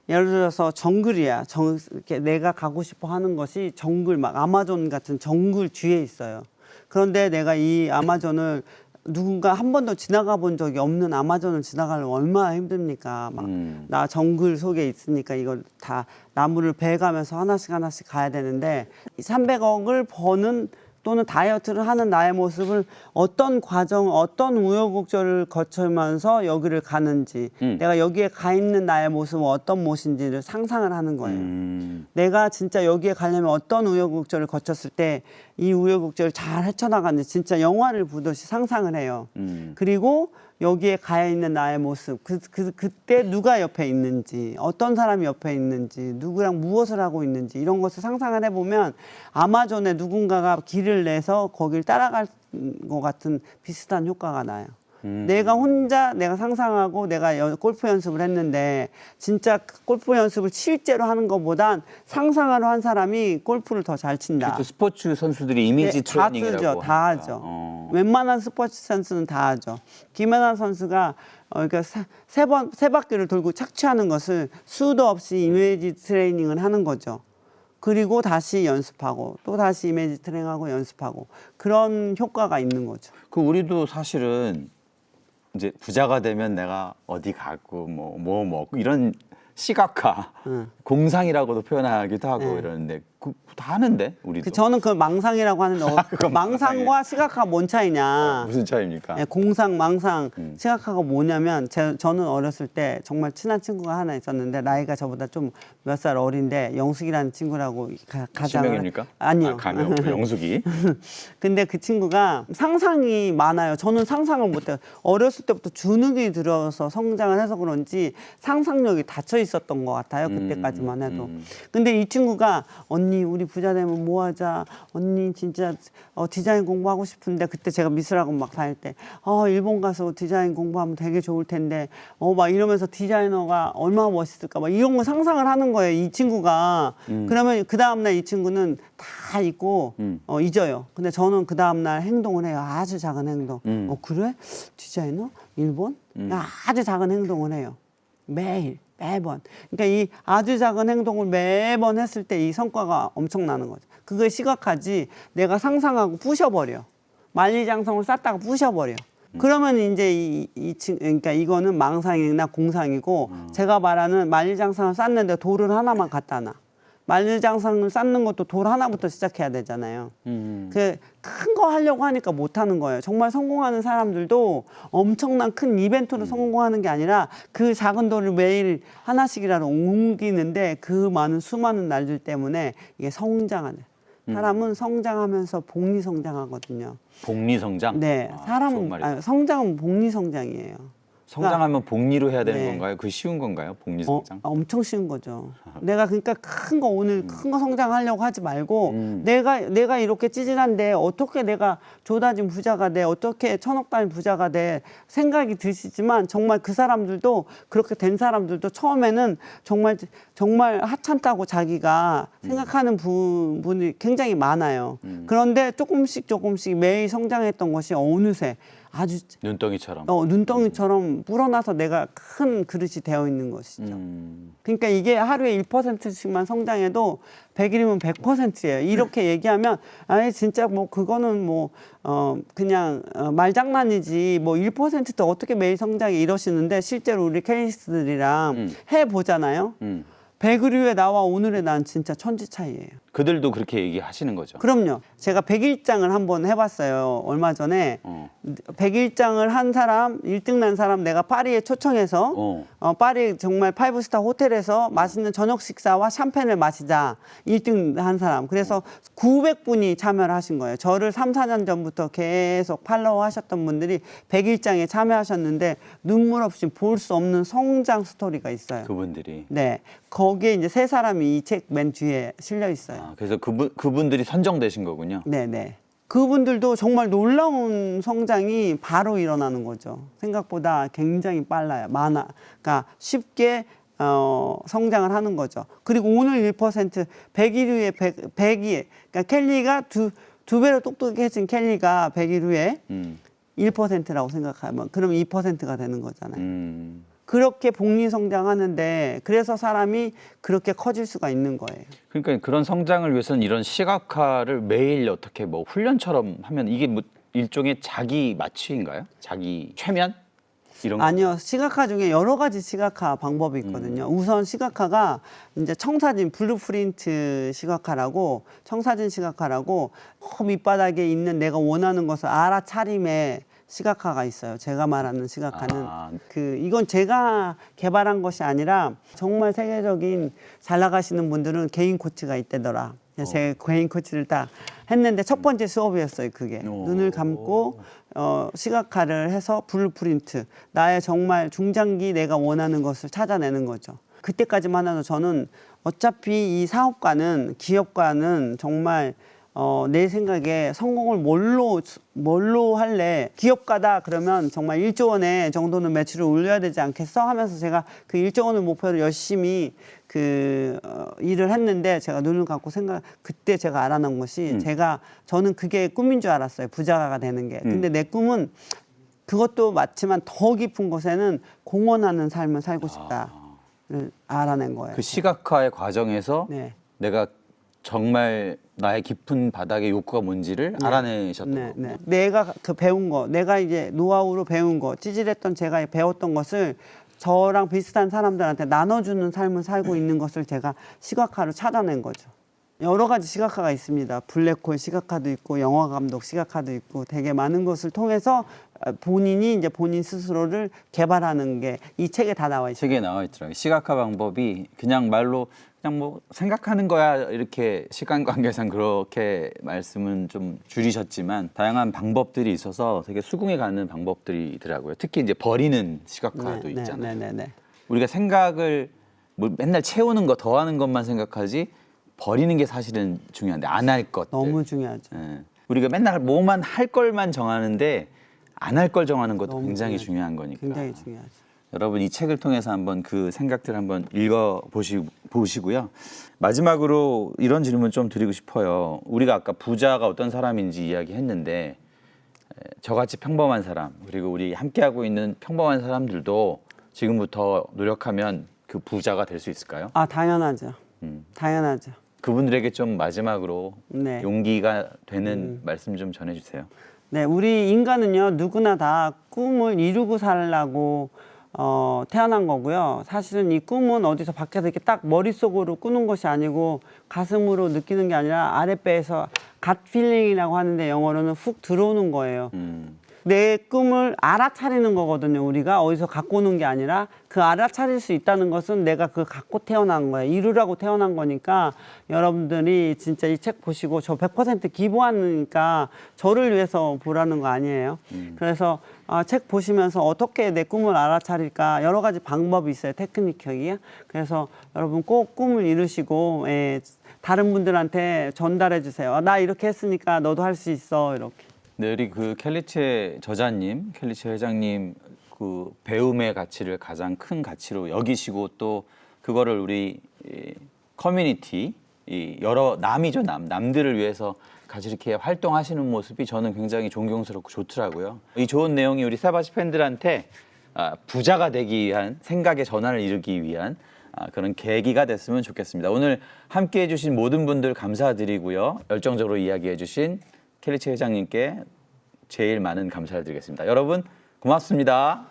Speaker 1: 예를 들어서 정글이야. 이렇게 내가 가고 싶어 하는 것이 정글, 막 아마존 같은 정글 뒤에 있어요. 그런데 내가 이 아마존을 누군가 한 번도 지나가 본 적이 없는 아마존을 지나가려면 얼마나 힘듭니까? 막 나 정글 속에 있으니까 이걸 다 나무를 베가면서 하나씩 하나씩 가야 되는데 300억을 버는 또는 다이어트를 하는 나의 모습을 어떤 과정, 어떤 우여곡절을 거치면서 여기를 가는지 내가 여기에 가 있는 나의 모습은 어떤 모습인지를 상상을 하는 거예요. 내가 진짜 여기에 가려면 어떤 우여곡절을 거쳤을 때 이 우여곡절을 잘 헤쳐나가는지 진짜 영화를 보듯이 상상을 해요. 그리고 여기에 가 있는 나의 모습, 그때 누가 옆에 있는지, 어떤 사람이 옆에 있는지, 누구랑 무엇을 하고 있는지 이런 것을 상상을 해보면 아마존에 누군가가 길을 내서 거길 따라갈 것 같은 비슷한 효과가 나요. 내가 혼자 내가 상상하고 내가 골프 연습을 했는데 진짜 골프 연습을 실제로 하는 것보단 상상으로 한 사람이 골프를 더 잘 친다.
Speaker 2: 또 스포츠 선수들이 이미지
Speaker 1: 네, 다
Speaker 2: 트레이닝이라고
Speaker 1: 쓰죠. 다
Speaker 2: 하니까.
Speaker 1: 하죠. 웬만한 스포츠 선수는 다 하죠. 김연아 선수가 그러니까 세 바퀴를 돌고 착취하는 것을 수도 없이 이미지 트레이닝을 하는 거죠. 그리고 다시 연습하고 또 다시 이미지 트레이닝하고 연습하고 그런 효과가 있는 거죠.
Speaker 2: 그 우리도 사실은 이제 부자가 되면 내가 어디 가고 뭐 이런 시각화, 공상이라고도 표현하기도 하고 이러는데 다 하는데 우리도.
Speaker 1: 저는 그걸 망상이라고 하는데
Speaker 2: 그건
Speaker 1: 망상과 시각화가 뭔 차이냐?
Speaker 2: 무슨 차이입니까?
Speaker 1: 네, 공상, 망상, 시각화가 뭐냐면 저는 어렸을 때 정말 친한 친구가 하나 있었는데 나이가 저보다 좀 몇 살 어린데 영숙이라는 친구라고 가장
Speaker 2: 실명입니까?
Speaker 1: 아니요.
Speaker 2: 가명 영숙이.
Speaker 1: 근데 그 친구가 상상이 많아요. 저는 상상을 못해요. 어렸을 때부터 주눅이 들어서 성장을 해서 그런지 상상력이 닫혀 있었던 것 같아요. 그때까지만 해도. 근데 이 친구가 언니 우리 부자 되면 뭐 하자. 언니 진짜 디자인 공부하고 싶은데 그때 제가 미술학원 막 다닐 때 일본 가서 디자인 공부하면 되게 좋을 텐데 막 이러면서 디자이너가 얼마나 멋있을까 막 이런 거 상상을 하는 거예요. 이 친구가. 그러면 그 다음날 이 친구는 다 잊고 잊어요. 근데 저는 그 다음날 행동을 해요. 아주 작은 행동. 그래? 디자이너? 일본? 아주 작은 행동을 해요. 매번. 그러니까 이 아주 작은 행동을 매번 했을 때 이 성과가 엄청나는 거죠. 그걸 시각하지 내가 상상하고 부셔버려. 만리장성을 쌓다가 부셔버려. 그러면 이제 그러니까 이거는 망상이나 공상이고 제가 말하는 만리장성을 쌓는데 돌을 하나만 갖다 놔. 만리장성을 쌓는 것도 돌 하나부터 시작해야 되잖아요. 그 큰 거 하려고 하니까 못 하는 거예요. 정말 성공하는 사람들도 엄청난 큰 이벤트로 성공하는 게 아니라 그 작은 돌을 매일 하나씩이라도 옮기는데 그 많은 수많은 날들 때문에 이게 성장하는. 사람은 성장하면서 복리 성장하거든요.
Speaker 2: 복리 성장?
Speaker 1: 네, 사람은 성장은 복리 성장이에요.
Speaker 2: 성장하면 복리로 해야 되는
Speaker 1: 네.
Speaker 2: 건가요? 그게 쉬운 건가요? 복리 성장?
Speaker 1: 엄청 쉬운 거죠. 내가 그러니까 큰 거 오늘 큰 거 성장하려고 하지 말고 내가 이렇게 찌질한데 어떻게 내가 조다진 부자가 돼? 어떻게 천억 단위 부자가 돼? 생각이 드시지만 정말 그 사람들도 그렇게 된 사람들도 처음에는 정말 하찮다고 자기가 생각하는 부분이 굉장히 많아요. 그런데 조금씩 매일 성장했던 것이 어느새 아주
Speaker 2: 눈덩이처럼.
Speaker 1: 눈덩이처럼 불어나서 내가 큰 그릇이 되어 있는 것이죠. 그러니까 이게 하루에 1%씩만 성장해도 100일이면 100%예요. 이렇게 얘기하면 아니 진짜 뭐 그거는 뭐 그냥 말장난이지 뭐 1%도 어떻게 매일 성장해 이러시는데 실제로 우리 케이스들이랑 해 보잖아요. 백의류에 나와 오늘의 난 진짜 천지 차이예요.
Speaker 2: 그들도 그렇게 얘기하시는 거죠.
Speaker 1: 그럼요. 제가 100일장을 한번 해봤어요. 얼마 전에 100일장을 한 사람, 1등 난 사람 내가 파리에 초청해서 파리 정말 5스타 호텔에서 맛있는 저녁 식사와 샴페인을 마시자. 1등 한 사람. 그래서 900분이 참여를 하신 거예요. 저를 3, 4년 전부터 계속 팔로우 하셨던 분들이 100일장에 참여하셨는데 눈물 없이 볼 수 없는 성장 스토리가 있어요.
Speaker 2: 그분들이.
Speaker 1: 네. 거기에 이제 세 사람이 이 책 맨 뒤에 실려 있어요.
Speaker 2: 아, 그래서 그분들이 선정되신 거군요.
Speaker 1: 네네. 그분들도 정말 놀라운 성장이 바로 일어나는 거죠. 생각보다 굉장히 빨라요. 그러니까 쉽게 성장을 하는 거죠. 그리고 오늘 1% 100일 후에 100이 그러니까 켈리가 두 배로 똑똑해진 켈리가 100일 후에 1%라고 생각하면 그럼 2%가 되는 거잖아요. 그렇게 복리 성장하는데 그래서 사람이 그렇게 커질 수가 있는 거예요.
Speaker 2: 그러니까 그런 성장을 위해서는 이런 시각화를 매일 어떻게 뭐 훈련처럼 하면 이게 뭐 일종의 자기 맞추기인가요? 자기 최면? 이런 거?
Speaker 1: 아니요. 시각화 중에 여러 가지 시각화 방법이 있거든요. 우선 시각화가 이제 청사진 블루프린트 시각화라고 청사진 시각화라고 밑바닥에 있는 내가 원하는 것을 알아차림의 시각화가 있어요. 제가 말하는 시각화는 이건 제가 개발한 것이 아니라 정말 세계적인 잘 나가시는 분들은 개인 코치가 있대더라. 제 개인 코치를 딱 했는데 첫 번째 수업이었어요. 그게 눈을 감고 시각화를 해서 블루프린트 나의 정말 중장기 내가 원하는 것을 찾아내는 거죠. 그때까지만 해도 저는 어차피 이 사업가는 기업가는 정말 내 생각에 성공을 뭘로 할래? 기업가다 그러면 정말 1조 원의 정도는 매출을 올려야 되지 않겠어? 하면서 제가 그 1조 원을 목표로 열심히 일을 했는데 제가 눈을 감고 그때 제가 알아낸 것이 저는 그게 꿈인 줄 알았어요. 부자가 되는 게. 근데 내 꿈은 그것도 맞지만 더 깊은 곳에는 공헌하는 삶을 살고 싶다를 알아낸 거예요.
Speaker 2: 그 시각화의 과정에서
Speaker 1: 네.
Speaker 2: 내가 정말 나의 깊은 바닥의 욕구가 뭔지를 알아내셨던 거군요.
Speaker 1: 내가 배운 거, 내가 이제 노하우로 배운 거, 찌질했던 제가 배웠던 것을 저랑 비슷한 사람들한테 나눠주는 삶을 살고 있는 것을 제가 시각화로 찾아낸 거죠. 여러 가지 시각화가 있습니다. 블랙홀 시각화도 있고 영화 감독 시각화도 있고 되게 많은 것을 통해서 본인이 이제 본인 스스로를 개발하는 게 이 책에 다 나와 있어요.
Speaker 2: 책에 나와 있더라고요. 시각화 방법이 그냥 말로 그냥 뭐 생각하는 거야 이렇게 시간 관계상 그렇게 말씀은 좀 줄이셨지만 다양한 방법들이 있어서 되게 수긍에 가는 방법들이 있더라고요. 특히 이제 버리는 시각화도 있잖아요. 우리가 생각을 뭐 맨날 채우는 거 더하는 것만 생각하지 버리는 게 사실은 중요한데 안 할 것들.
Speaker 1: 너무 중요하죠.
Speaker 2: 우리가 맨날 뭐만 할 걸만 정하는데 안 할 걸 정하는 것도 굉장히
Speaker 1: 중요하죠.
Speaker 2: 중요한 거니까.
Speaker 1: 굉장히 중요하죠.
Speaker 2: 여러분 이 책을 통해서 한번 그 생각들 한번 읽어 보시고요. 마지막으로 이런 질문 좀 드리고 싶어요. 우리가 아까 부자가 어떤 사람인지 이야기했는데 저같이 평범한 사람 그리고 우리 함께하고 있는 평범한 사람들도 지금부터 노력하면 그 부자가 될 수 있을까요?
Speaker 1: 당연하죠. 당연하죠.
Speaker 2: 그분들에게 좀 마지막으로
Speaker 1: 네.
Speaker 2: 용기가 되는 말씀 좀 전해주세요.
Speaker 1: 네, 우리 인간은요 누구나 다 꿈을 이루고 살라고 태어난 거고요. 사실은 이 꿈은 어디서 밖에서 이렇게 딱 머릿속으로 꾸는 것이 아니고 가슴으로 느끼는 게 아니라 아랫배에서 갓 필링이라고 하는데 영어로는 훅 들어오는 거예요. 내 꿈을 알아차리는 거거든요. 우리가 어디서 갖고 오는 게 아니라 그 알아차릴 수 있다는 것은 내가 그 갖고 태어난 거예요. 이루라고 태어난 거니까 여러분들이 진짜 이 책 보시고 저 100% 기부하니까 저를 위해서 보라는 거 아니에요. 그래서 책 보시면서 어떻게 내 꿈을 알아차릴까 여러 가지 방법이 있어요. 테크닉이요. 그래서 여러분 꼭 꿈을 이루시고 다른 분들한테 전달해 주세요. 나 이렇게 했으니까 너도 할 수 있어 이렇게.
Speaker 2: 네, 우리 그 켈리체 저자님, 켈리체 회장님 그 배움의 가치를 가장 큰 가치로 여기시고 또 그거를 우리 커뮤니티 여러 남이죠 남들을 위해서 같이 이렇게 활동하시는 모습이 저는 굉장히 존경스럽고 좋더라고요. 이 좋은 내용이 우리 세바시 팬들한테 부자가 되기 위한 생각의 전환을 이루기 위한 그런 계기가 됐으면 좋겠습니다. 오늘 함께해 주신 모든 분들 감사드리고요. 열정적으로 이야기해 주신 켈리체 회장님께 제일 많은 감사를 드리겠습니다. 여러분 고맙습니다.